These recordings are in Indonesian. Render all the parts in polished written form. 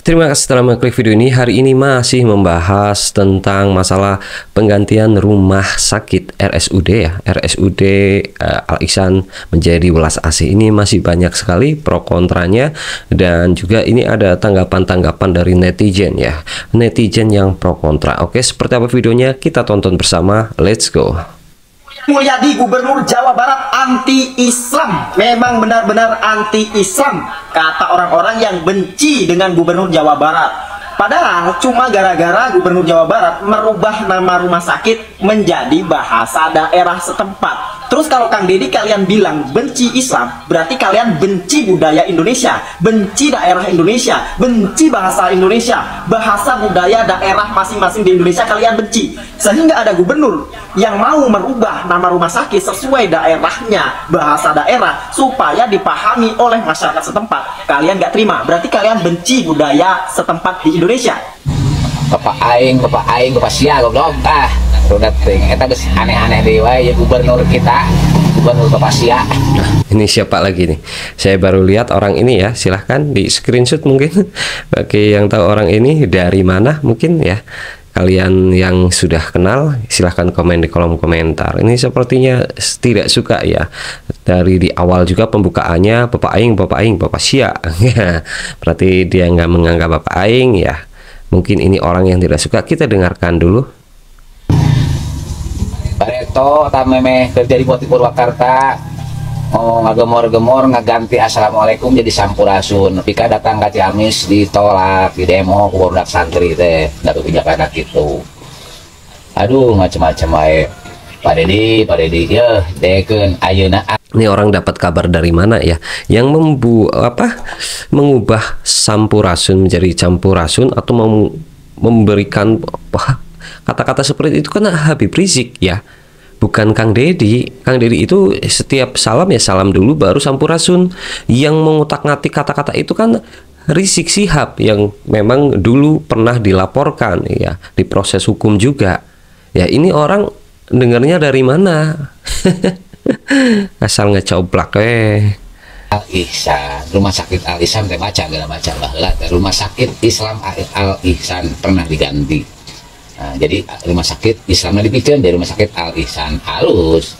Terima kasih telah mengklik video ini. Hari ini masih membahas tentang masalah penggantian rumah sakit RSUD ya. RSUD Al Ihsan menjadi welas asih. Ini masih banyak sekali pro kontranya, dan juga ini ada tanggapan-tanggapan dari netizen ya. Netizen yang pro kontra. Oke, seperti apa videonya? Kita tonton bersama. Let's go. Mulyadi Gubernur Jawa Barat anti-Islam, memang benar-benar anti-Islam, kata orang-orang yang benci dengan Gubernur Jawa Barat. Padahal cuma gara-gara Gubernur Jawa Barat merubah nama rumah sakit menjadi bahasa daerah setempat. Terus kalau Kang Deddy kalian bilang benci Islam, berarti kalian benci budaya Indonesia, benci daerah Indonesia, benci bahasa Indonesia, bahasa budaya daerah masing-masing di Indonesia kalian benci. Sehingga ada gubernur yang mau merubah nama rumah sakit sesuai daerahnya, bahasa daerah, supaya dipahami oleh masyarakat setempat. Kalian gak terima, berarti kalian benci budaya setempat di Indonesia. Bapak aing, bapak sia goblok. Rudat ting eta geus aneh-aneh deui wae ya gubernur kita, gubernur bapak sia. Nah, ini siapa lagi nih? Saya baru lihat orang ini ya. Silahkan di screenshot mungkin bagi yang tahu orang ini dari mana mungkin ya. Kalian yang sudah kenal silahkan komen di kolom komentar. Ini sepertinya tidak suka ya. Dari di awal juga pembukaannya bapak aing, bapak sia. Berarti dia nggak menganggap bapak aing ya. Mungkin ini orang yang tidak suka. Kita dengarkan dulu. Bareto tameme kerja di Boti Purwakarta mau ngagemor-gemor ngaganti assalamualaikum jadi sampurasun. Pika datang ke Ciamis ditolak di demo ku budak santri teh da kebijakan gitu. Aduh macam-macam wae. Pak Deddy ya dekeun ayeuna. Ini orang dapat kabar dari mana ya? Yang mengubah sampurasun menjadi campurasun atau memberikan kata-kata seperti itu kan Habib Rizik ya, bukan Kang Deddy. Kang Deddy itu setiap salam ya salam dulu baru sampurasun. Yang mengutak-ngatik kata-kata itu kan Rizik Syihab yang memang dulu pernah dilaporkan ya, diproses hukum juga. Ya ini orang dengarnya dari mana? Asal ngecoblak Al Ihsan, rumah sakit Al Ihsan teh baca baheula teh rumah sakit Islam Al Ihsan pernah diganti. Nah, jadi rumah sakit Islamnya dipikeun dari rumah sakit Al Ihsan halus.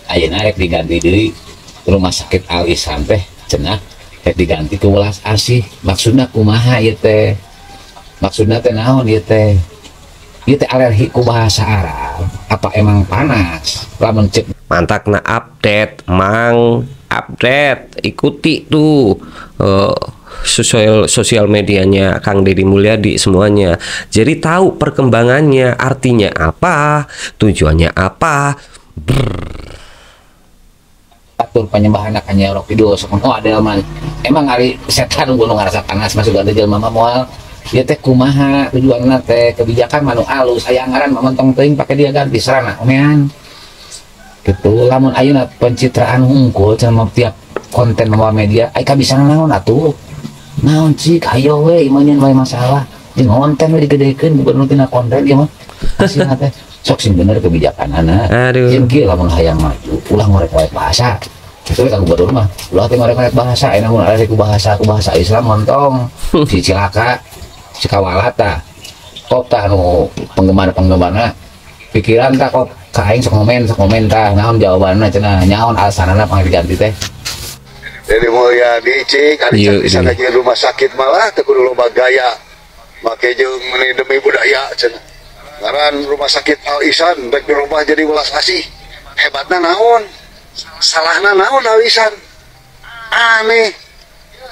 Ayeuna rek diganti deui rumah sakit Al Ihsan teh cenah rek diganti ke welas asih. Maksudna kumaha ieu teh? Maksudna teh naon ieu teh? Ieu teh alergi ku bahasa Arab apa emang panas? Lamun cek mantakna update, mang update, ikuti tuh sosial medianya Kang Deddy Mulyadi semuanya. Jadi tahu perkembangannya, artinya apa, tujuannya apa. Atur penyembahan akan nyerok video sok oh ada man. Emang hari setan gunung ngarasa panas masuk ada jelema moal. Dia teh kumaha tujuanna teh kebijakan manu alus aya ngaran mamentong teuing pake dia ganti sarana omean. Gitu lamun ayeuna pencitraan hungkul sama tiap konten media media ai kabisa naon atuh naon cik ayo we imanyan wae masalah jeung konten we digedekeun gubernur tina konten ieu mah asina teh sok sing bener kebijakanana jeung kieu lamun hayang maju ulah ngorek-ngorek bahasa itu kan gubernur mah ulah teh ngorek-ngorek bahasa aya mun ada ku bahasa Islam montong si cilaka si kawalata kok tah nu penggemar-penggemarna pikiran tak kok kaing sok komen tah naon jawabanna cenah nyaon alasanna pangge diganti teh. Deddy Mulyadi cik adi can bisa ngaji rumah sakit malah teu kudu loba gaya make jeung meuni demi budaya cenah. Ngaran rumah sakit Al Ihsan rek dirubah jadi welas asih. Hebatna naon? Salahna naon Al Ihsan? Aneh.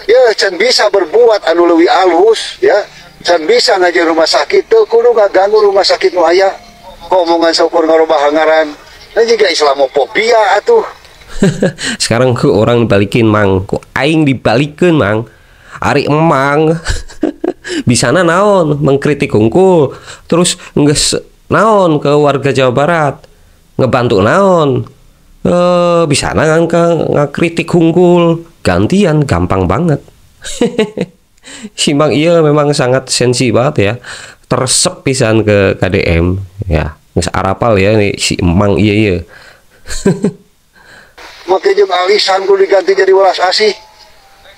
Ya can bisa berbuat anu leuwih alus ya. Can bisa ngaji rumah sakit teu kudu ngaganggu rumah sakit nu aya. Omongan syukur ngarubah ngaran dan juga Islamofobia atuh. Sekarang ke orang balikin mang, ku aing dibalikin mang. Ari emang bisana naon mengkritik hungkul, terus nges naon ke warga Jawa Barat ngebantu naon. Bisana kan ngakritik hungkul gantian gampang banget. Si Mang iya memang sangat sensi banget ya, teresep pisan ke KDM ya. Nges arapal ya nih si Emang iya. Make jeung Al Ihsan kudu diganti jadi welas asih.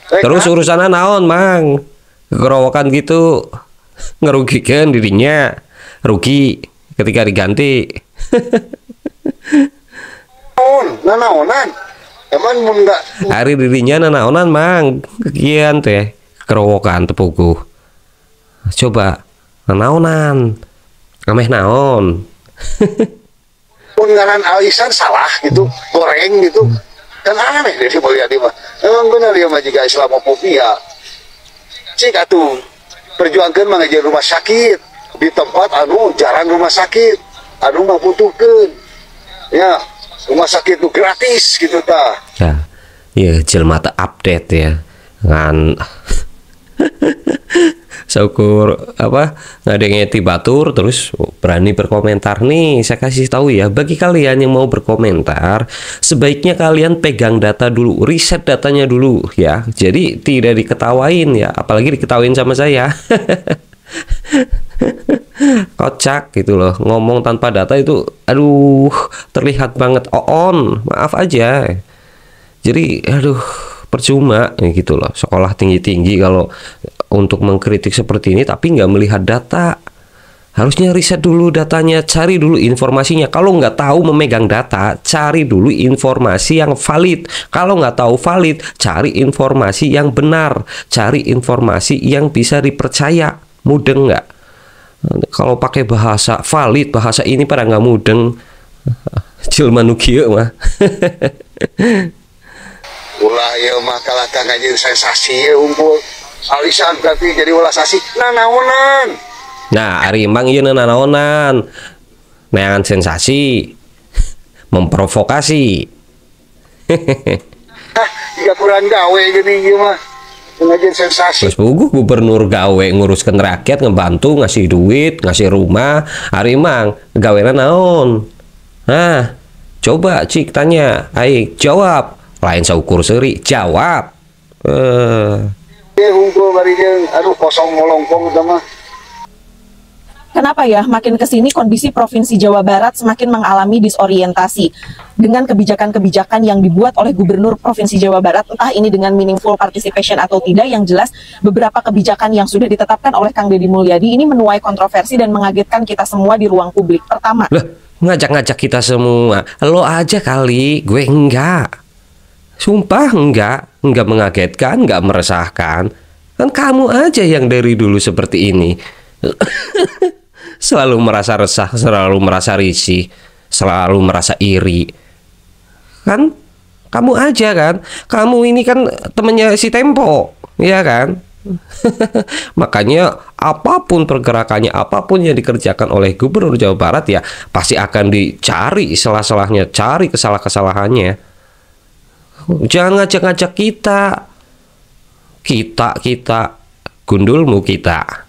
Terus urusannya naon Mang? kerowokan gitu ngerugikan dirinya, rugi ketika diganti. Nanaonan emang mun enggak Hari dirinya nanaonan mang kekian teh kerowokan tepuku. Coba nanaonan ameh naon. pun ngaran alisan salah gitu, goreng gitu. Kan aneh Deddy Mulyadi mah. Emang benar ya mah jika Islamofobia. Cik atuh perjuangkan mengajar rumah sakit di tempat anu jarang rumah sakit, anu mah butuhkeun. Ya, rumah sakit itu gratis gitu tah. Ya, ya jelema teh update ya. Ngan syukur apa ngadengeti batur terus berani berkomentar nih. Saya kasih tahu ya, bagi kalian yang mau berkomentar sebaiknya kalian pegang data dulu, riset datanya dulu ya, jadi tidak diketawain ya, apalagi diketawain sama saya. Kocak gitu loh, ngomong tanpa data itu aduh terlihat banget on, maaf aja. Jadi aduh percuma ya gitu loh, sekolah tinggi-tinggi kalau untuk mengkritik seperti ini tapi nggak melihat data. Harusnya riset dulu datanya, cari dulu informasinya. Kalau nggak tahu memegang data, cari dulu informasi yang valid. Kalau nggak tahu valid, cari informasi yang benar, cari informasi yang bisa dipercaya. Mudeng nggak? Kalau pakai bahasa valid, bahasa ini pada nggak mudeng. Jelma nu kieu mah. Ulah ya mah kalah ngajian sensasi ya unggul. Alisan berarti jadi ulah sasi nanaonan. Nah, ari emang ieu nanaonan. Neangan sensasi. Memprovokasi. Jika kurang gawe gini ieu mah. Ngajian sensasi. Terus puguh gubernur gawe nguruskan rakyat, ngebantu, ngasih duit, ngasih rumah. Ari emang gawena naon? Nah, coba Cik tanya, aik jawab. Lain saukur seuri, jawab. Unggul bari jeung aduh kosong ngolongkong udah mah. Kenapa ya makin kesini kondisi Provinsi Jawa Barat semakin mengalami disorientasi dengan kebijakan-kebijakan yang dibuat oleh Gubernur Provinsi Jawa Barat, entah ini dengan meaningful participation atau tidak, yang jelas beberapa kebijakan yang sudah ditetapkan oleh Kang Deddy Mulyadi ini menuai kontroversi dan mengagetkan kita semua di ruang publik. Pertama, ngajak-ngajak kita semua, lo aja kali, gue enggak. Sumpah enggak mengagetkan, enggak meresahkan. Kan kamu aja yang dari dulu seperti ini. Selalu merasa resah, selalu merasa risih, selalu merasa iri. Kan kamu aja kan. Kamu ini kan temennya si Tempo, ya kan? Makanya apapun pergerakannya, apapun yang dikerjakan oleh Gubernur Jawa Barat ya pasti akan dicari salah-salahnya, cari kesalahan-kesalahannya. Jangan ngajak-ngajak kita gundulmu kita.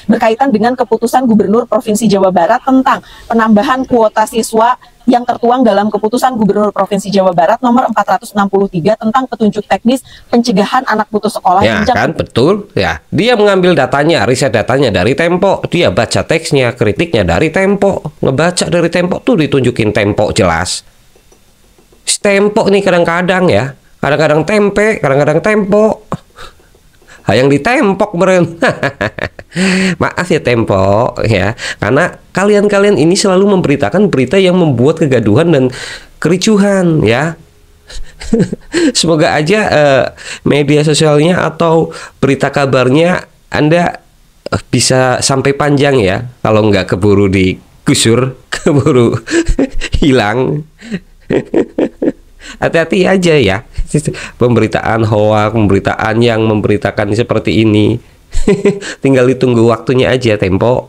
Berkaitan dengan keputusan Gubernur Provinsi Jawa Barat tentang penambahan kuota siswa yang tertuang dalam keputusan Gubernur Provinsi Jawa Barat nomor 463 tentang petunjuk teknis pencegahan anak putus sekolah. Ya kan, betul ya. Dia mengambil datanya, riset datanya dari Tempo, dia baca teksnya, kritiknya dari Tempo, ngebaca dari Tempo tuh ditunjukin Tempo jelas. Tempo nih kadang-kadang ya, kadang-kadang tempe, kadang-kadang Tempo. Yang ditempok meren. Maaf ya Tempo ya, karena kalian ini selalu memberitakan berita yang membuat kegaduhan dan kericuhan ya. Semoga aja media sosialnya atau berita kabarnya Anda bisa sampai panjang ya. Kalau nggak keburu digusur, keburu hilang. Hati-hati aja ya. Pemberitaan hoak, pemberitaan yang memberitakan seperti ini. Tinggal ditunggu waktunya aja Tempo.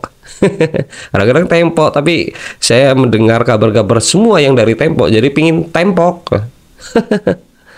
Kadang-kadang Tempo, tapi saya mendengar kabar-kabar semua yang dari Tempo, jadi pingin tempok.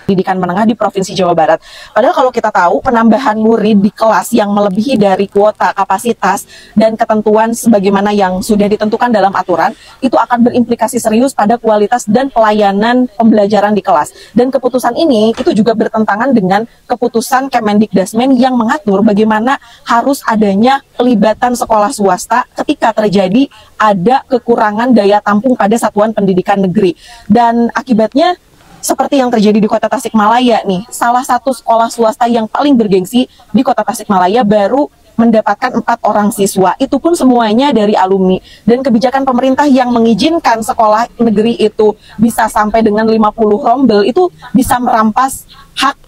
Pendidikan menengah di Provinsi Jawa Barat. Padahal kalau kita tahu penambahan murid di kelas yang melebihi dari kuota kapasitas dan ketentuan sebagaimana yang sudah ditentukan dalam aturan, itu akan berimplikasi serius pada kualitas dan pelayanan pembelajaran di kelas. Dan keputusan ini itu juga bertentangan dengan keputusan Kemendikdasmen yang mengatur bagaimana harus adanya pelibatan sekolah swasta ketika terjadi ada kekurangan daya tampung pada satuan pendidikan negeri. Dan akibatnya seperti yang terjadi di Kota Tasikmalaya nih, salah satu sekolah swasta yang paling bergengsi di Kota Tasikmalaya baru mendapatkan 4 orang siswa, itu pun semuanya dari alumni. Dan kebijakan pemerintah yang mengizinkan sekolah negeri itu bisa sampai dengan 50 rombel itu bisa merampas hak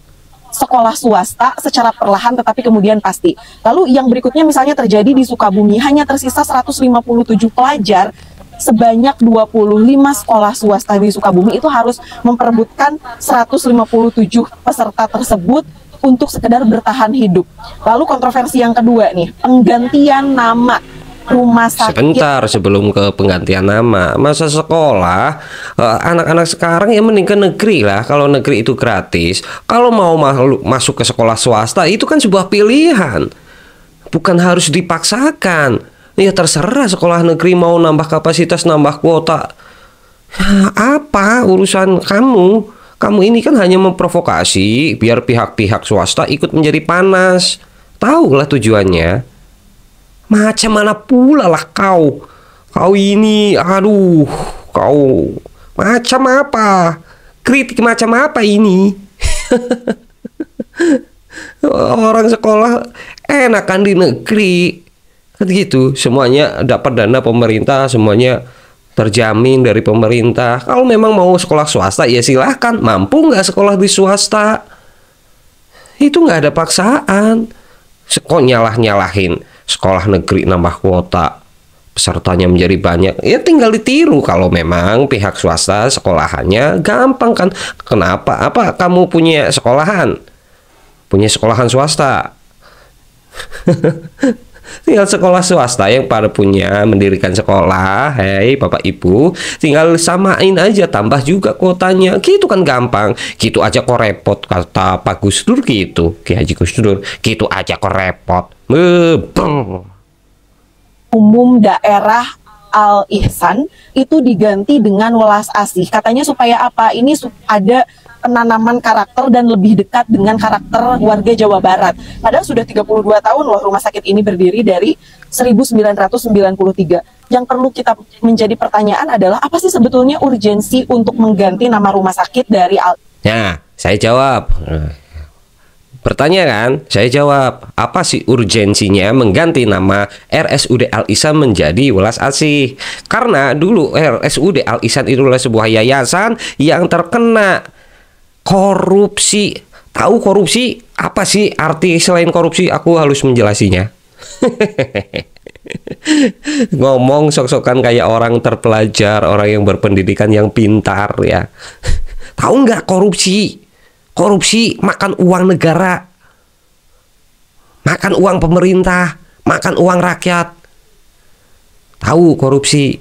sekolah swasta secara perlahan tetapi kemudian pasti. Lalu yang berikutnya misalnya terjadi di Sukabumi, hanya tersisa 157 pelajar, sebanyak 25 sekolah swasta di Sukabumi itu harus memperebutkan 157 peserta tersebut untuk sekedar bertahan hidup. Lalu kontroversi yang kedua nih, penggantian nama rumah sakit. Sebentar sebelum ke penggantian nama, masa sekolah anak-anak sekarang ya mending ke negeri lah. Kalau negeri itu gratis, kalau mau masuk ke sekolah swasta itu kan sebuah pilihan, bukan harus dipaksakan. Ya terserah sekolah negeri mau nambah kapasitas, nambah kuota, apa urusan kamu. Kamu ini kan hanya memprovokasi biar pihak-pihak swasta ikut menjadi panas. Tahu lah tujuannya. Macam mana pula lah kau. Kau ini, aduh, kau macam apa? Kritik macam apa ini? Orang sekolah enakan di negeri. Kan gitu, semuanya dapat dana pemerintah, semuanya terjamin dari pemerintah. Kalau memang mau sekolah swasta ya silahkan. Mampu nggak sekolah di swasta? Itu nggak ada paksaan. Kok nyalahin sekolah negeri nambah kuota, pesertanya menjadi banyak. Ya tinggal ditiru. Kalau memang pihak swasta sekolahannya gampang kan. Kenapa? Apa kamu punya sekolahan? Punya sekolahan swasta? Tinggal sekolah swasta yang pada punya mendirikan sekolah, hei Bapak Ibu, tinggal samain aja, tambah juga kuotanya, gitu kan gampang. Gitu aja kok repot, kata Pak Gus Dur gitu, Ki Haji Gus Dur, gitu aja kok repot. Umum daerah Al Ihsan itu diganti dengan welas asih. Katanya supaya apa? Ini ada penanaman karakter dan lebih dekat dengan karakter warga Jawa Barat. Padahal sudah 32 tahun loh rumah sakit ini berdiri dari 1993. Yang perlu kita menjadi pertanyaan adalah apa sih sebetulnya urgensi untuk mengganti nama rumah sakit dari Al. Nah, saya jawab. Pertanyaan, saya jawab. Apa sih urgensinya mengganti nama RSUD Al Ihsan menjadi welas asih? Karena dulu RSUD Al Ihsan itu adalah sebuah yayasan yang terkena korupsi. Tahu korupsi? Apa sih arti selain korupsi? Aku harus menjelasinya. Ngomong sok-sokan kayak orang terpelajar, orang yang berpendidikan, yang pintar ya. Tahu nggak korupsi? Korupsi makan uang negara, makan uang pemerintah, makan uang rakyat. Tahu korupsi?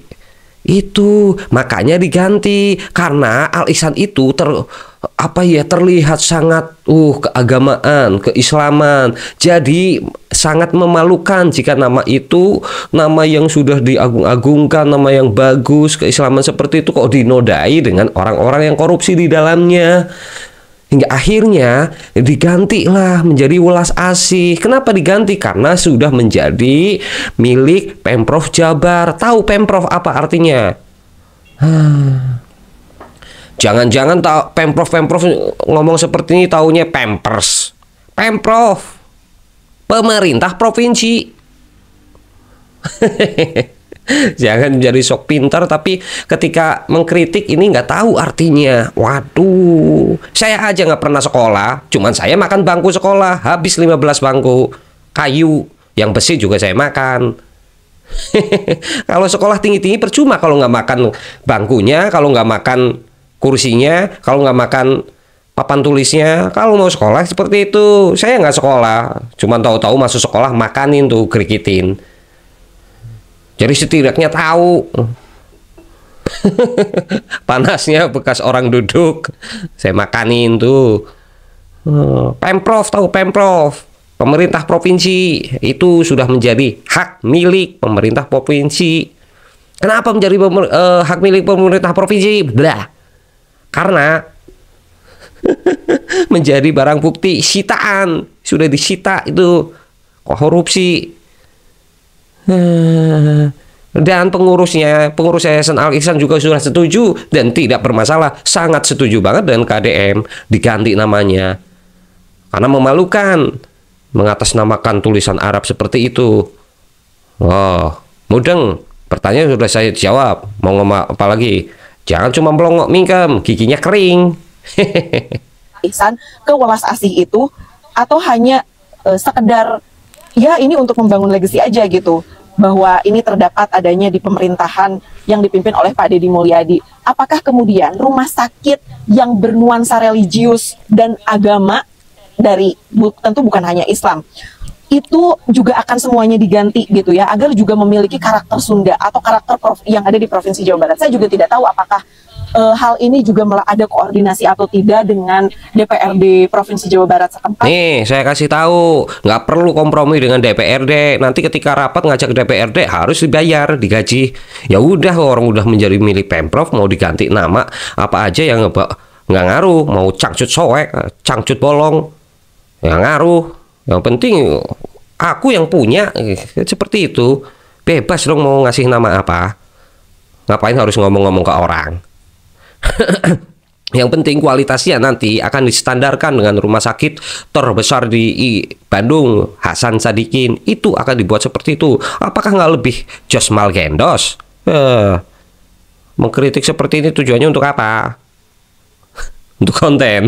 Itu makanya diganti karena Al Ihsan itu terlihat sangat keagamaan, keislaman. Jadi sangat memalukan jika nama itu, nama yang sudah diagung-agungkan, nama yang bagus, keislaman seperti itu kok dinodai dengan orang-orang yang korupsi di dalamnya. Hingga akhirnya digantilah menjadi welas asih. Kenapa diganti? Karena sudah menjadi milik Pemprov Jabar. Tahu Pemprov apa artinya? Jangan-jangan Pemprov ngomong seperti ini taunya Pampers. Pemprov, pemerintah provinsi. Jangan menjadi sok pintar tapi ketika mengkritik ini nggak tahu artinya. Waduh, saya aja nggak pernah sekolah, cuman saya makan bangku sekolah, habis 15 bangku kayu, yang besi juga saya makan. Kalau sekolah tinggi-tinggi percuma kalau nggak makan bangkunya, kalau nggak makan kursinya, kalau nggak makan papan tulisnya. Kalau mau sekolah seperti itu, saya nggak sekolah, cuman tahu-tahu masuk sekolah makanin tuh, gerikitin. Jadi setidaknya tahu panasnya bekas orang duduk, saya makanin tuh. Pemprov, tahu Pemprov, pemerintah provinsi, itu sudah menjadi hak milik pemerintah provinsi. Kenapa menjadi hak milik pemerintah provinsi? Blah. Karena menjadi barang bukti sitaan, sudah disita itu korupsi. Dan pengurus Yayasan Al Ihsan juga sudah setuju dan tidak bermasalah, sangat setuju banget dengan KDM diganti namanya. Karena memalukan mengatasnamakan tulisan Arab seperti itu. Oh, mudeng. Pertanyaan sudah saya jawab. Mau ngomong apa lagi? Jangan cuma melongok mingkem, giginya kering. Ihsan ke welas asih itu, atau hanya sekedar ya ini untuk membangun legasi aja gitu, bahwa ini terdapat adanya di pemerintahan yang dipimpin oleh Pak Deddy Mulyadi. Apakah kemudian rumah sakit yang bernuansa religius dan agama dari tentu bukan hanya Islam itu juga akan semuanya diganti gitu ya, agar juga memiliki karakter Sunda atau karakter yang ada di Provinsi Jawa Barat? Saya juga tidak tahu apakah hal ini juga ada koordinasi atau tidak dengan DPRD Provinsi Jawa Barat setempat. Nih, saya kasih tahu, nggak perlu kompromi dengan DPRD. Nanti ketika rapat ngajak DPRD harus dibayar, digaji. Ya udah, orang udah menjadi milik Pemprov, mau diganti nama apa aja yang nggak ngaruh. Mau cangcut soek, cangcut bolong, nggak ngaruh. Yang penting aku yang punya, seperti itu. Bebas dong mau ngasih nama apa. Ngapain harus ngomong-ngomong ke orang. Yang penting kualitasnya nanti akan distandarkan dengan rumah sakit terbesar di Bandung, Hasan Sadikin. Itu akan dibuat seperti itu. Apakah nggak lebih jos malgendos? Mengkritik seperti ini tujuannya untuk apa? Untuk konten.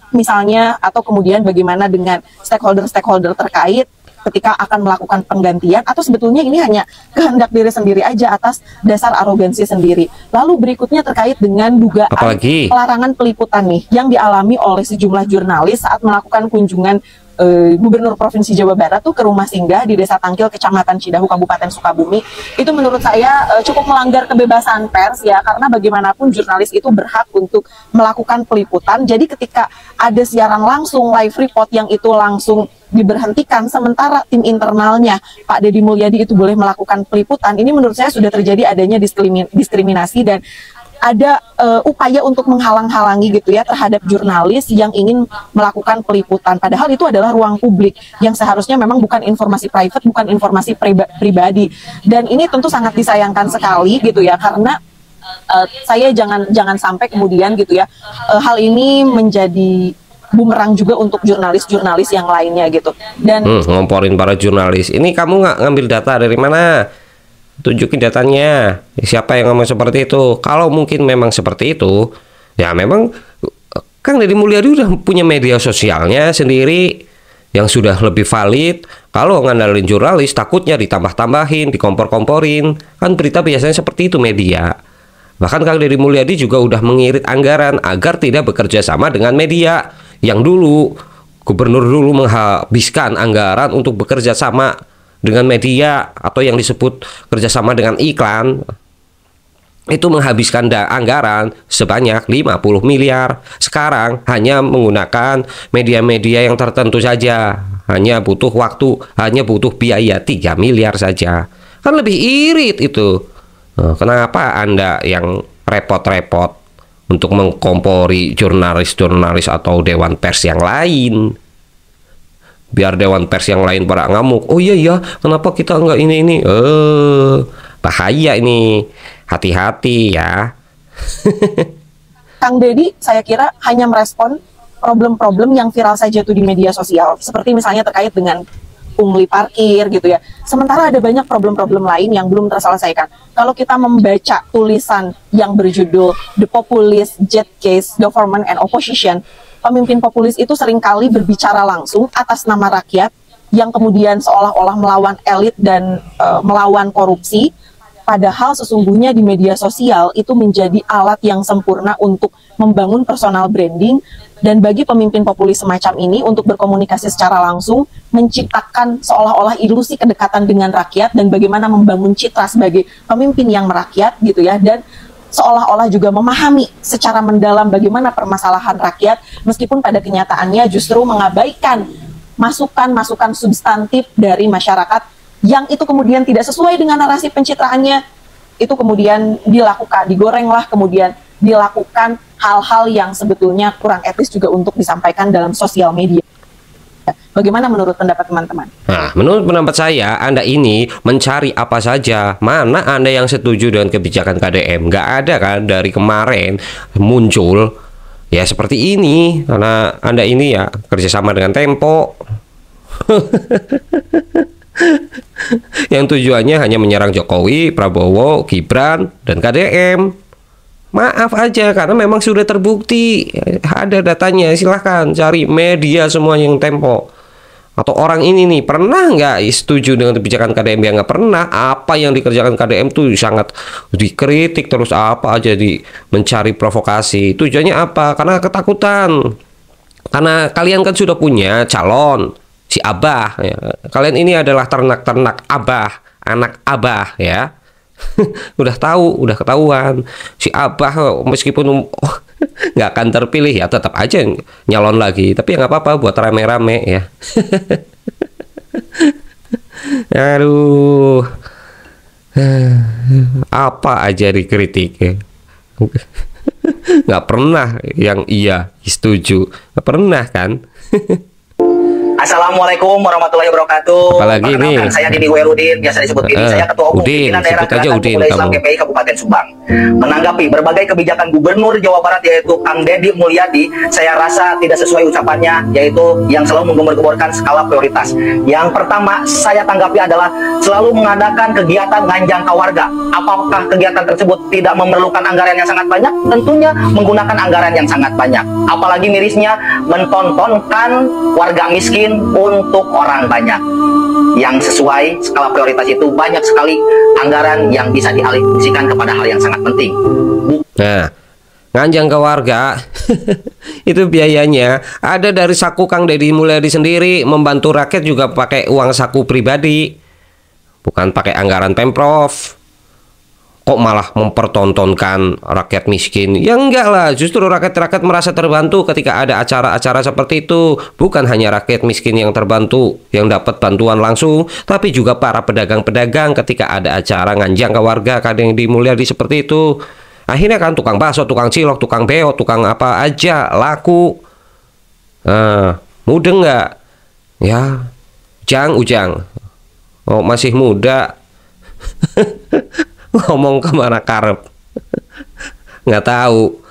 Misalnya, atau kemudian bagaimana dengan stakeholder terkait ketika akan melakukan penggantian, atau sebetulnya ini hanya kehendak diri sendiri aja atas dasar arogansi sendiri. Lalu berikutnya terkait dengan dugaan pelarangan peliputan nih yang dialami oleh sejumlah jurnalis saat melakukan kunjungan Gubernur Provinsi Jawa Barat tuh ke rumah singgah di Desa Tangkil, Kecamatan Cidahu, Kabupaten Sukabumi. Itu menurut saya cukup melanggar kebebasan pers ya, karena bagaimanapun jurnalis itu berhak untuk melakukan peliputan. Jadi ketika ada siaran langsung, live report yang itu langsung diberhentikan, sementara tim internalnya Pak Deddy Mulyadi itu boleh melakukan peliputan, ini menurut saya sudah terjadi adanya diskriminasi dan ada upaya untuk menghalang-halangi gitu ya terhadap jurnalis yang ingin melakukan peliputan. Padahal itu adalah ruang publik yang seharusnya memang bukan informasi private, bukan informasi pribadi. Dan ini tentu sangat disayangkan sekali gitu ya, karena saya jangan sampai kemudian gitu ya hal ini menjadi bumerang juga untuk jurnalis-jurnalis yang lainnya gitu. Dan ngomporin para jurnalis. Ini kamu nggak ngambil data dari mana? Tunjukin datanya. Siapa yang ngomong seperti itu? Kalau mungkin memang seperti itu, ya memang Kang Deddy Mulyadi udah punya media sosialnya sendiri yang sudah lebih valid. Kalau ngandalin jurnalis, takutnya ditambah-tambahin, dikompor-komporin. Kan berita biasanya seperti itu media. Bahkan Kang Deddy Mulyadi juga udah mengirit anggaran agar tidak bekerja sama dengan media. Yang dulu, gubernur dulu menghabiskan anggaran untuk bekerja sama dengan media atau yang disebut kerjasama dengan iklan, itu menghabiskan anggaran sebanyak 50 miliar. Sekarang hanya menggunakan media-media yang tertentu saja, hanya butuh waktu, hanya butuh biaya 3 miliar saja. Kan lebih irit itu. Kenapa Anda yang repot-repot untuk mengkompori jurnalis-jurnalis atau dewan pers yang lain? Biar dewan pers yang lain pada ngamuk. Oh iya, kenapa kita enggak ini? Bahaya ini. Hati-hati ya. Kang Deddy, saya kira hanya merespon problem-problem yang viral saja tuh di media sosial. Seperti misalnya terkait dengan pungli parkir gitu ya. Sementara ada banyak problem-problem lain yang belum terselesaikan. Kalau kita membaca tulisan yang berjudul The Populist Jet Case, Government and Opposition, pemimpin populis itu seringkali berbicara langsung atas nama rakyat yang kemudian seolah-olah melawan elit dan melawan korupsi. Padahal sesungguhnya di media sosial itu menjadi alat yang sempurna untuk membangun personal branding, dan bagi pemimpin populis semacam ini untuk berkomunikasi secara langsung, menciptakan seolah-olah ilusi kedekatan dengan rakyat dan bagaimana membangun citra sebagai pemimpin yang merakyat gitu ya, dan seolah-olah juga memahami secara mendalam bagaimana permasalahan rakyat, meskipun pada kenyataannya justru mengabaikan masukan-masukan substantif dari masyarakat yang itu kemudian tidak sesuai dengan narasi pencitraannya. Itu kemudian digorenglah, kemudian dilakukan hal-hal yang sebetulnya kurang etis juga untuk disampaikan dalam sosial media. Bagaimana menurut pendapat teman-teman? Nah, menurut pendapat saya, Anda ini mencari apa saja. Mana Anda yang setuju dengan kebijakan KDM? Nggak ada kan dari kemarin muncul ya seperti ini. Karena Anda ini ya kerjasama dengan Tempo. Yang tujuannya hanya menyerang Jokowi, Prabowo, Gibran, dan KDM. Maaf aja, karena memang sudah terbukti. Ada datanya, silahkan cari media semua yang Tempo. Atau orang ini nih, pernah nggak setuju dengan kebijakan KDM? Ya nggak pernah. Apa yang dikerjakan KDM tuh sangat dikritik, terus apa aja mencari provokasi. Tujuannya apa? Karena ketakutan. Karena kalian kan sudah punya calon, si Abah. Ya. Kalian ini adalah ternak-ternak Abah, anak Abah ya. Udah tahu, udah ketahuan. Si Abah meskipun nggak akan terpilih ya tetap aja nyalon lagi, tapi ya nggak apa-apa buat rame-rame ya. Aduh, apa aja dikritik ya. Nggak pernah yang iya setuju, nggak pernah kan. Assalamualaikum warahmatullahi wabarakatuh. Apalagi nih? Saya Didi Werudin, biasa disebut Didi. Saya Ketua Umum Udin, Pimpinan Daerah sebut aja Gerakan Udin Pemuda Islam kamu. GPI Kabupaten Subang. Menanggapi berbagai kebijakan Gubernur Jawa Barat yaitu Kang Deddy Mulyadi, saya rasa tidak sesuai ucapannya, yaitu yang selalu menggembor-gemborkan skala prioritas. Yang pertama saya tanggapi adalah selalu mengadakan kegiatan nganjang warga. Apakah kegiatan tersebut tidak memerlukan anggaran yang sangat banyak? Tentunya menggunakan anggaran yang sangat banyak. Apalagi mirisnya mentontonkan warga miskin untuk orang banyak. Yang sesuai skala prioritas itu banyak sekali anggaran yang bisa dialihkan kepada hal yang sangat penting. Nah, nganjang ke warga itu biayanya ada dari saku Kang Deddy Mulyadi sendiri, membantu rakyat juga pakai uang saku pribadi, bukan pakai anggaran Pemprov. Kok malah mempertontonkan rakyat miskin? Ya enggak lah, justru rakyat-rakyat merasa terbantu ketika ada acara-acara seperti itu. Bukan hanya rakyat miskin yang terbantu, yang dapat bantuan langsung, tapi juga para pedagang-pedagang ketika ada acara nganjang ke warga, kadang Mulyadi seperti itu. Akhirnya kan tukang bakso, tukang cilok, tukang beo, tukang apa aja laku. Nah, mudeng nggak? Ya, ujang. Oh, masih muda. Ngomong kemana karep. Nggak tahu.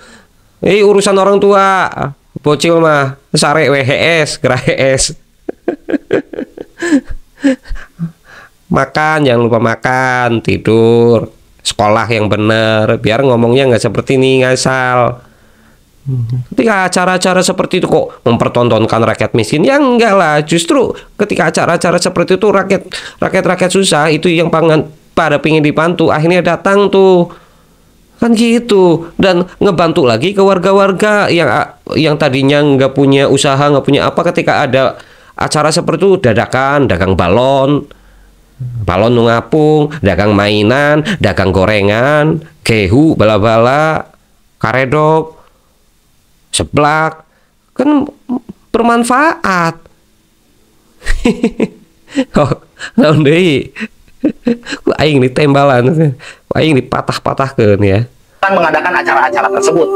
Urusan orang tua. Bocil mah sare WHS, GRHS. Makan, jangan lupa makan, tidur, sekolah yang benar, biar ngomongnya nggak seperti ini ngasal. Ketika acara-acara seperti itu kok mempertontonkan rakyat miskin? Ya enggak lah, justru ketika acara-acara seperti itu rakyat susah itu yang pada pingin dibantu, akhirnya datang tuh kan gitu, dan ngebantu lagi ke warga-warga yang tadinya nggak punya usaha, nggak punya apa, ketika ada acara seperti itu dadakan dagang balon ngapung, dagang mainan, dagang gorengan, gehu, bala-bala, karedok, seblak, kan bermanfaat. Oh, naon deui? Ku aing ditembalan, ku aing dipatah-patahkeun ya. Mengadakan acara-acara tersebut.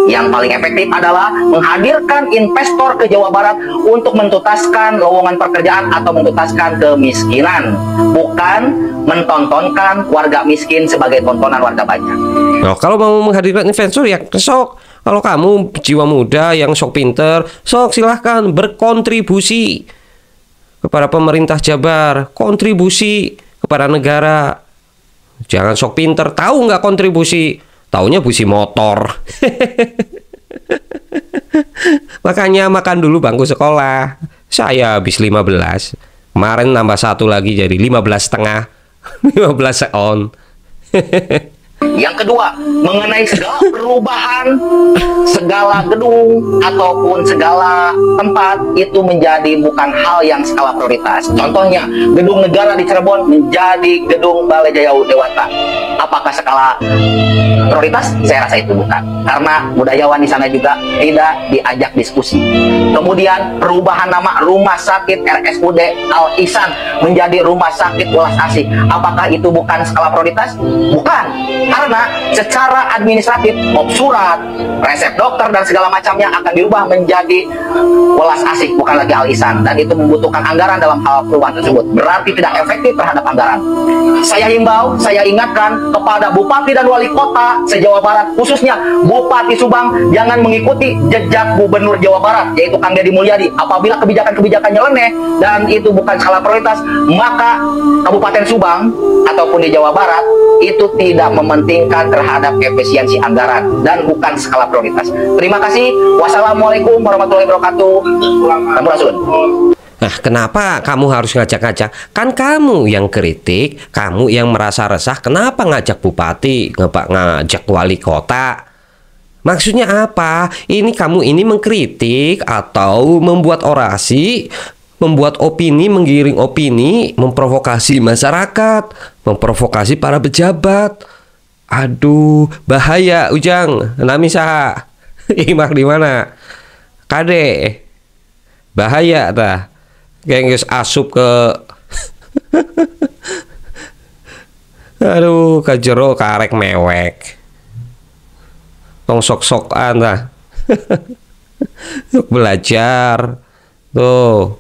Yang paling efektif adalah menghadirkan investor ke Jawa Barat untuk menuntaskan lowongan pekerjaan atau menuntaskan kemiskinan, bukan mentontonkan warga miskin sebagai tontonan warga banyak. Nah, kalau mau menghadirkan investor ya sok. Kalau kamu jiwa muda yang sok pinter, sok silahkan berkontribusi kepada pemerintah Jabar, kontribusi kepada negara. Jangan sok pinter, tahu nggak kontribusi, taunya busi motor. Makanya makan dulu bangku sekolah. Saya habis 15, kemarin nambah 1 lagi jadi 15,5, 15 on. Yang kedua, mengenai segala perubahan, segala gedung ataupun segala tempat itu menjadi bukan hal yang skala prioritas. Contohnya, gedung negara di Cirebon menjadi gedung Balai Jaya Dewata. Apakah skala prioritas? Saya rasa itu bukan. Karena budayawan di sana juga tidak diajak diskusi. Kemudian perubahan nama Rumah Sakit RSUD Al Ihsan menjadi Rumah Sakit Welas Asih. Apakah itu bukan skala prioritas? Bukan. Karena secara administratif, surat, resep dokter dan segala macamnya akan dirubah menjadi welas asih, bukan lagi al-ihsan, dan itu membutuhkan anggaran dalam hal perubahan tersebut. Berarti tidak efektif terhadap anggaran. Saya himbau, saya ingatkan kepada bupati dan wali kota se-Jawa Barat, khususnya Bupati Subang, jangan mengikuti jejak Gubernur Jawa Barat, yaitu Kang Deddy Mulyadi. Apabila kebijakan-kebijakannya leneh dan itu bukan skala prioritas, maka Kabupaten Subang ataupun di Jawa Barat itu tidak mementingkan terhadap efisiensi anggaran dan bukan skala prioritas. Terima kasih. Wassalamualaikum warahmatullahi wabarakatuh. Sampurasun. Nah, kenapa kamu harus ngajak-ngajak? Kan kamu yang kritik, kamu yang merasa resah. Kenapa ngajak bupati, ngajak wali kota? Maksudnya apa? Ini kamu ini mengkritik atau membuat orasi, membuat opini, menggiring opini, memprovokasi masyarakat, memprovokasi para pejabat. Aduh, bahaya Ujang. Nami saha? Imak di mana? Kade. Bahaya tah. Kayak geus asup ke aduh, ka jero karek mewek. Tong sok-sokan tah. Untuk belajar. Tuh.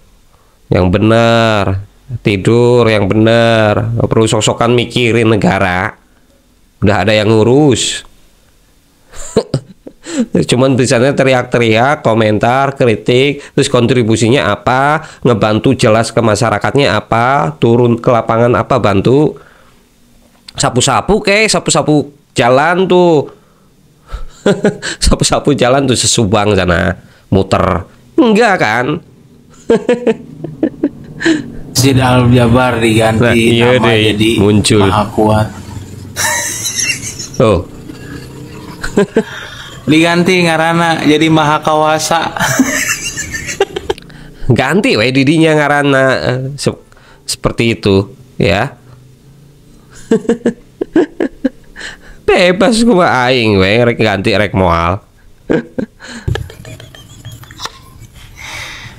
Yang benar, tidur yang benar, nggak perlu sok-sokan mikirin negara, udah ada yang ngurus. Cuman bisanya teriak-teriak, komentar, kritik, terus kontribusinya apa, ngebantu jelas ke masyarakatnya apa, turun ke lapangan apa, bantu sapu-sapu sapu-sapu jalan tuh. Sapu-sapu jalan tuh sesubang sana, muter, enggak kan? Sid Al-Jabar diganti iya nama deh, jadi muncul. Maha Kuat. Oh. Diganti ngarana jadi Maha Kawasa. Ganti we didinya ngarana seperti itu ya. Bebas kumaha aing we rek ganti rek moal.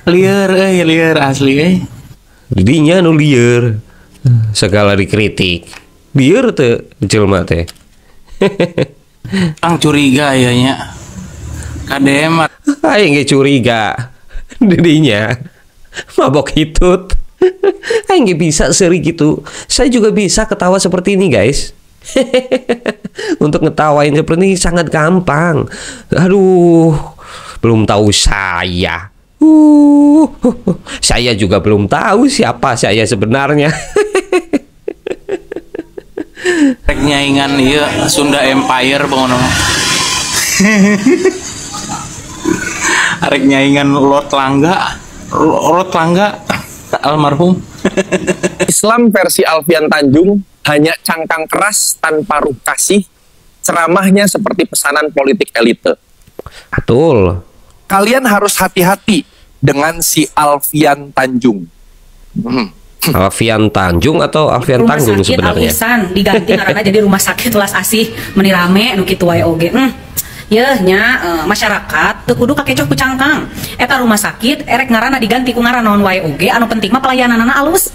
Liar asli Didinya nu lieur. Segala dikritik. Lieur teh jelema teh. Ang curiga ya nya. KDM Aing ge curiga. Didinya mabok hitut. Aing ge bisa seri gitu. Saya juga bisa ketawa seperti ini, guys. Untuk ngetawain seperti ini sangat gampang. Aduh, belum tahu saya. Saya juga belum tahu siapa saya sebenarnya. rek nyaingan iya Sunda Empire bangun. Rek nyaingan Lord Langga almarhum. Islam versi Alfian Tanjung hanya cangkang keras tanpa ruh kasih, ceramahnya seperti pesanan politik elite. Betul. Kalian harus hati-hati dengan si Alfian Tanjung. Alfian Tanjung atau Alfian rumah Tanggung sakit sebenarnya? Al-Ihsan diganti karena jadi rumah sakit Welas Asih menirame nu kitu wae oge. Ya nya masyarakat teu kudu kakecoh ku cangkang. Eta rumah sakit erek ngaranna diganti ku ngaran naon wae oge, anu penting mah pelayananna alus.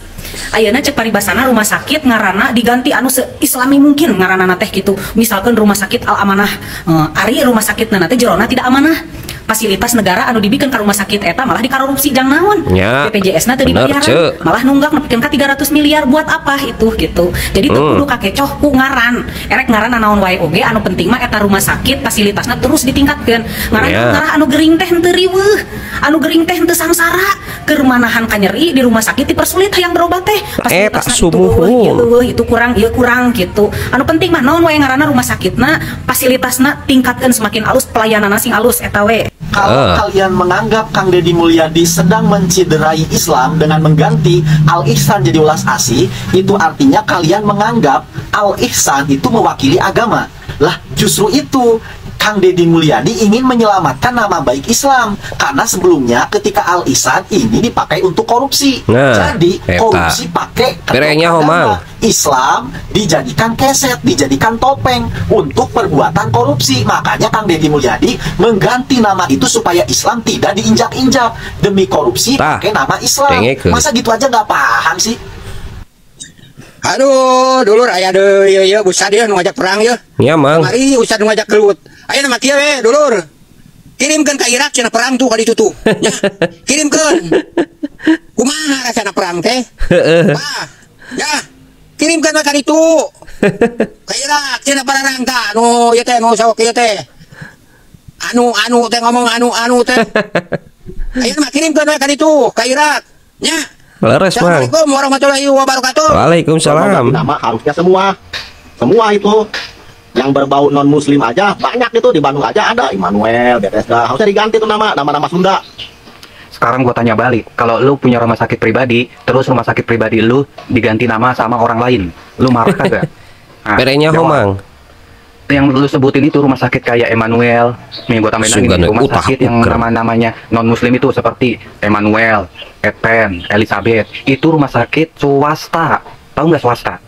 Ayeuna cek paribasana rumah sakit ngaranna diganti anu se-islami mungkin ngaranna teh kitu. Misalkan rumah sakit Al Amanah, ari rumah sakitna teh jerona tidak amanah. Fasilitas negara anu dibikin ke rumah sakit eta malah dikorupsi jang naon. Ya, BPJS-na teu dibayaran, malah nunggak nepikeun ka 300 miliar buat apa itu gitu. Jadi teu kudu kakecoh ku ngaran. Erek ngaran naon wae oge anu penting mah eta rumah sakit fasilitasna terus ditingkatkeun. Ngaran anu gering teh henteu riweuh, anu gering teh henteu sangsara, keur manahan kanyeri di rumah sakit dipersulit hayang berobat teh. Fasilitasna itu kurang, ieu kurang gitu. Anu penting mah naon wae ngaranna rumah sakitna fasilitasna tingkatkeun semakin alus, pelayananna sing alus eta we. Kalau kalian menganggap Kang Deddy Mulyadi sedang menciderai Islam dengan mengganti Al-Ihsan jadi welas asih, itu artinya kalian menganggap Al-Ihsan itu mewakili agama. Lah, justru itu Kang Deddy Mulyadi ingin menyelamatkan nama baik Islam, karena sebelumnya ketika Al-Ihsan ini dipakai untuk korupsi. Jadi korupsi pakai agama, Islam dijadikan keset, dijadikan topeng untuk perbuatan korupsi. Makanya Kang Deddy Mulyadi mengganti nama itu supaya Islam tidak diinjak-injak. Demi korupsi pakai nama Islam. Masa gitu aja nggak paham sih? Aduh, dulur aya deui ya Ustad ya nu ngajak perang ya. Iya, Mang. Mari Ustad nu ngajak gelut. Aya nama kieu we, dulur. Kirimkeun ka Irak cenah perang tuh ka ditu tuh. Ya. Kirimkeun. Kumaha rasana perang teh? Wah. Ya. Kirimkeun ka ditu. Ka Irak cenah pararangka nu ieu teh nu sok ieu teh. Anu teh ngomong anu teh. Ayo mah kirimkeun we ka ditu ka Irak. Nya. Leres, Mang. Assalamualaikum warahmatullahi wabarakatuh. Waalaikumsalam. Nama harusnya semua itu yang berbau non muslim aja banyak itu di Bandung aja ada Immanuel, Bethesda, harusnya diganti tuh nama Sunda. Sekarang gue tanya balik, kalau lu punya rumah sakit pribadi, terus rumah sakit pribadi lu diganti nama sama orang lain, lu marah kagak? Nah, Perenya Mang. Yang lu sebutin itu rumah sakit kayak Emmanuel, nih gue tambahin lagi nih, rumah sakit yang nama-namanya non-muslim itu seperti Emmanuel, Advent, Elizabeth, itu rumah sakit swasta, tahu nggak swasta?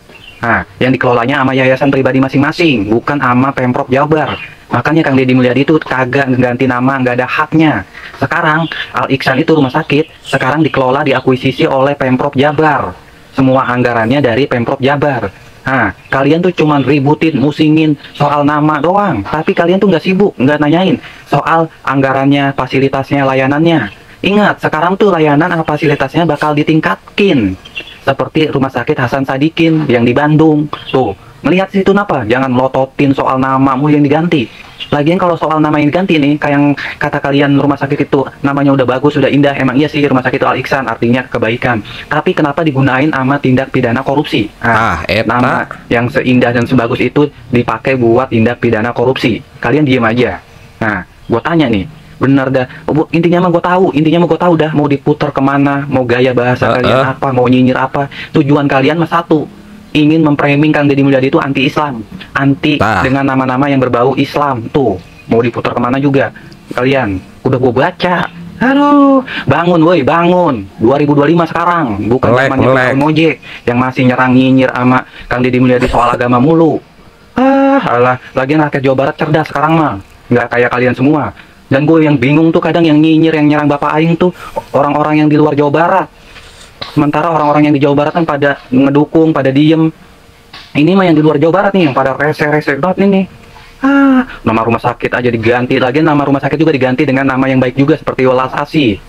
Nah, yang dikelolanya sama yayasan pribadi masing-masing, bukan sama Pemprov Jabar. Makanya Kang Deddy Mulyadi itu kagak ganti nama, nggak ada haknya. Sekarang Al Ihsan itu rumah sakit, sekarang dikelola, diakuisisi oleh Pemprov Jabar. Semua anggarannya dari Pemprov Jabar. Nah, kalian tuh cuman ributin, musingin soal nama doang. Tapi kalian tuh nggak sibuk, nggak nanyain soal anggarannya, fasilitasnya, layanannya. Ingat, sekarang tuh layanan sama fasilitasnya bakal ditingkatkin. Seperti Rumah Sakit Hasan Sadikin yang di Bandung. Tuh, melihat situ apa? Jangan melototin soal namamu yang diganti. Lagian kalau soal nama yang diganti nih, kayak yang kata kalian rumah sakit itu namanya udah bagus, udah indah. Emang iya sih rumah sakit itu Al Ihsan, artinya kebaikan. Tapi kenapa digunain sama tindak pidana korupsi? Nah, nama yang seindah dan sebagus itu dipakai buat tindak pidana korupsi. Kalian diem aja. Nah, gue tanya nih, bener dah. Intinya mah gue tahu dah. Mau diputar kemana, mau gaya bahasa kalian apa, mau nyinyir apa. Tujuan kalian mah satu, ingin memframing Kang Deddy Mulyadi itu anti-Islam, anti dengan nama-nama yang berbau Islam. Tuh, mau diputar kemana juga kalian. Udah gue baca. Aduh, bangun woi, bangun. 2025 sekarang, bukan zamannya Mojek yang masih nyerang nyinyir sama Kang Deddy Mulyadi soal agama mulu. Alah, lagian rakyat Jawa Barat cerdas sekarang mah, nggak kayak kalian semua. Dan gue yang bingung tuh kadang yang nyinyir, yang nyerang Bapak Aing tuh orang-orang yang di luar Jawa Barat. Sementara orang-orang yang di Jawa Barat kan pada ngedukung, pada diem. Ini mah yang di luar Jawa Barat nih, yang pada rese-rese banget nih. Nama rumah sakit aja diganti. Lagi nama rumah sakit juga diganti dengan nama yang baik juga, seperti Welas Asih.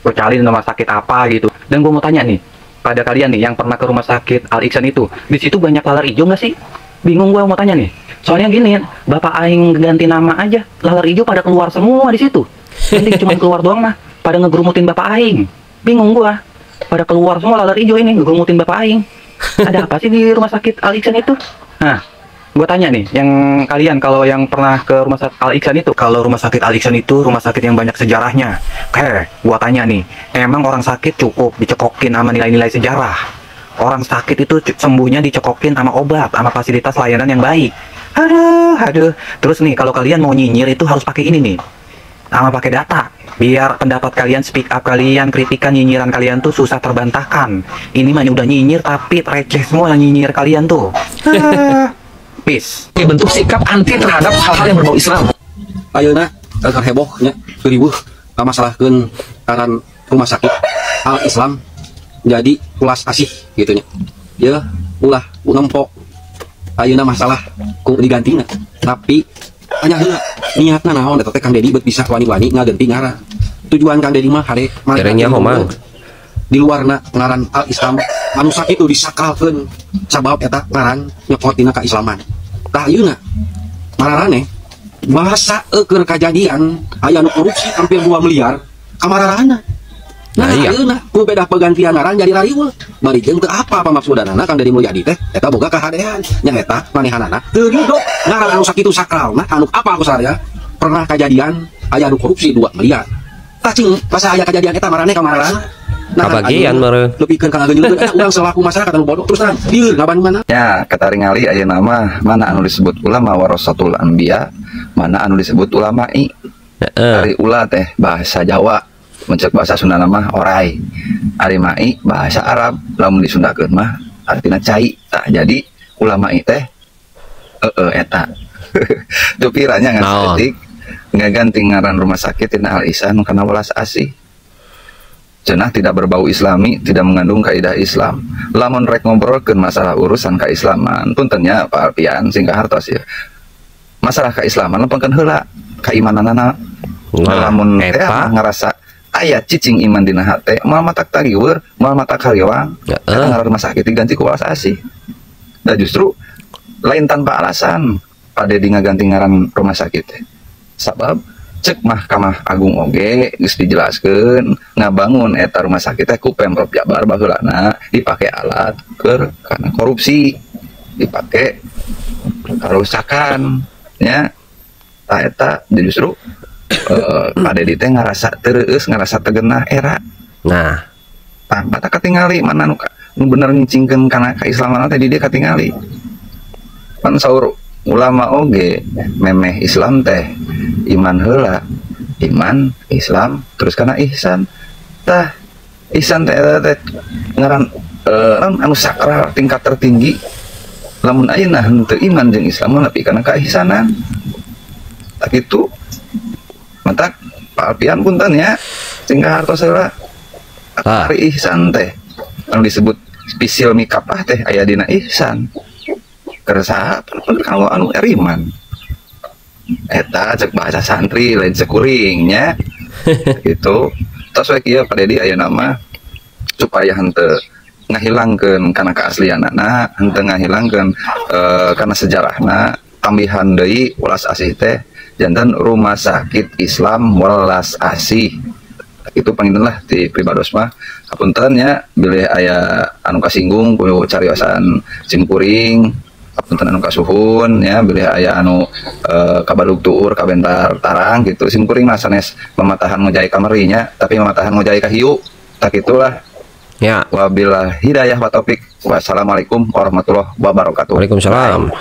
Kecuali nama sakit apa gitu. Dan gue mau tanya nih, pada kalian nih yang pernah ke rumah sakit Al Ihsan itu, di situ banyak laler hijau nggak sih? Bingung gue mau tanya nih. Soalnya gini, Bapak Aing ganti nama aja, laler hijau pada keluar semua di situ. Nanti cuma keluar doang mah, pada ngegerumutin Bapak Aing. Bingung gue. Pada keluar semua laler hijau ini, ngegerumutin Bapak Aing. Ada apa sih di rumah sakit Al Ihsan itu? Nah, gue tanya nih, yang kalian kalau yang pernah ke rumah sakit Al Ihsan itu, kalau rumah sakit Al Ihsan itu rumah sakit yang banyak sejarahnya. Gue tanya nih, emang orang sakit cukup dicekokin sama nilai-nilai sejarah? Orang sakit itu sembuhnya dicekokin sama obat, sama fasilitas layanan yang baik. Aduh. Terus nih, kalau kalian mau nyinyir itu harus pakai ini nih, sama pakai data, biar pendapat kalian, speak up kalian, kritikan nyinyiran kalian tuh susah terbantahkan. Ini mah udah nyinyir tapi receh semua yang nyinyir kalian tuh. Peace. Bentuk sikap anti terhadap hal-hal yang berbau Islam. Ayeuna keur heboh nya riweuh ngamasalahkeun karan rumah sakit Al Islam jadi Welas Asih gitu nya. Ya ulah nempok ayeuna masalah ku digantina, tapi hanya niatna naon eta teh Kang Deddy bisa wani-wani ngaganti ngaran. Tujuan Kang Deddy mah hade di luarna ngaran Al Islam anu sakitu disakralkeun sabab eta ngaran nyokot dina kaislaman. Tah ayeuna mararane bahasa keur kajadian aya nu korupsi hampir 2 miliar kamararana. Nah, ayeuna ku beda pegantian ngaran jadi rariweuh. Bari jeung teu apa pamaksudana Kang Deddy Mulyadi teh eta boga kahadean. Nya eta manehanana teu ridho ngaran anu sakitu sakralna anu apa aku sadaya pernah kajadian aya nu korupsi 2 miliar. Tah cing masa aya kajadian eta marane kamararana. Kabagian meureun. Lebihkeun ka ngageunyeulkeun eta urang selaku masyarakat anu bodoh terus dieu ngabandunganna. Ya, kataringali ayeuna mah mana anu disebut ulama warasatul anbiya, mana anu disebut ulama'i. Ari ula teh bahasa Jawa, mencek bahasa Sunda mah orai. Ari mai bahasa Arab, lamun disundakeun mah artina cai. Tah jadi ulama'i teh eta. Tuh piranya ngasetik ngaganti ngaran rumah sakit tina Al Ihsan kana Welas Asih. cenah tidak berbau islami, tidak mengandung kaidah Islam. Lamun rek ngobrolkeun masalah urusan keislaman, puntennya Pak Alfian singkat hartos ya. Masalah keislaman lempengkeun heula keimananana. Lamun eta ngarasa aya cicing iman dina hate, moal matak tagiweur, moal matak hariwang, eta ngaran rumah sakit diganti ku welas asih. Da justru lain tanpa alasan Pak Dedi ngaganti ngaran rumah sakit teh. Sabab cek Mahkamah Agung oge geus dijelaskeun ngabangun eta rumah sakit teh ku Pemprov Jabar baheulana dipake alat keur kana korupsi, dipake karusakan nya. Tah eta justru Pak Dedi teh ngarasa terus ngarasa tegenah era. Nah, mata katingali mana nu bener ngicingkeun kana keislaman teh di dia katingali. Pan saur ulama oge memeh Islam teh iman heula, iman Islam terus kana ihsan. Tah ihsan teh ngaran anu sakral tingkat tertinggi. Lamun ayeuna henteu iman jeung Islam nepi kana kaihsanan. Tak itu mata Pak Alfian punten ya singkat hartos heula ari ihsan teh anu disebut spesial mikapah teh aya dina ihsan kerasa kalau anu eriman eta cek bahasa santri lain sekuringnya gitu. Tos we kieu Pak Dedi aya nama supaya henteu ngahilangkeun kana keaslianana, henteu ngahilangkeun kana sejarahna, tambihan deui welas asih teh jantan rumah sakit Islam welas asih. Itu panginten lah di pribados mah hapunten nya bilih aya anu kasinggung ku cariosan simkuring, hapunten anu kasuhun ya bilih aya anu kabalug tuur kabentar tarang gitu. Simkuring mah sanes mamatahan ngojai kamari nya tapi mamatahan ngojai ka hiu. Tak itulah ya. Wabillahi hidayah wa taufik. Wassalamualaikum warahmatullahi wabarakatuh. Waalaikumsalam.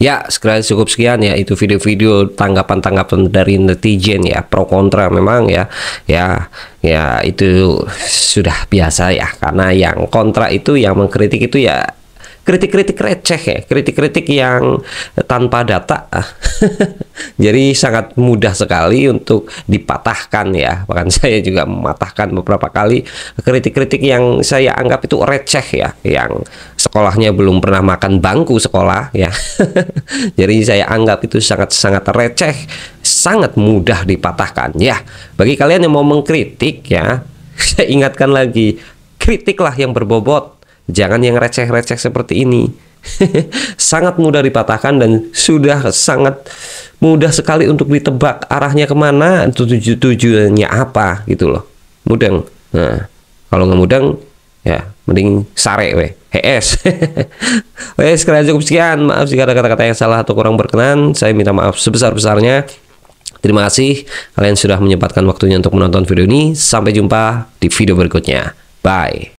Ya, sekali cukup sekian ya, itu video-video tanggapan-tanggapan dari netizen ya, pro kontra memang ya. Ya itu sudah biasa ya, karena yang kontra itu, yang mengkritik itu ya kritik-kritik receh ya, kritik-kritik yang tanpa data. Jadi sangat mudah sekali untuk dipatahkan ya. Bahkan saya juga mematahkan beberapa kali kritik-kritik yang saya anggap itu receh ya, yang sekolahnya belum pernah makan bangku sekolah ya. Jadi saya anggap itu sangat-sangat receh, sangat mudah dipatahkan ya. Bagi kalian yang mau mengkritik ya, saya ingatkan lagi, kritiklah yang berbobot. Jangan yang receh-receh seperti ini. Sangat mudah dipatahkan dan sudah sangat mudah sekali untuk ditebak arahnya kemana, tujuannya apa gitu loh. Mudeng. Nah, kalau nggak mudeng ya mending sare weh. HS. Oke, sekalian cukup sekian. Maaf jika ada kata-kata yang salah atau kurang berkenan. Saya minta maaf sebesar-besarnya. Terima kasih kalian sudah menyempatkan waktunya untuk menonton video ini. Sampai jumpa di video berikutnya. Bye.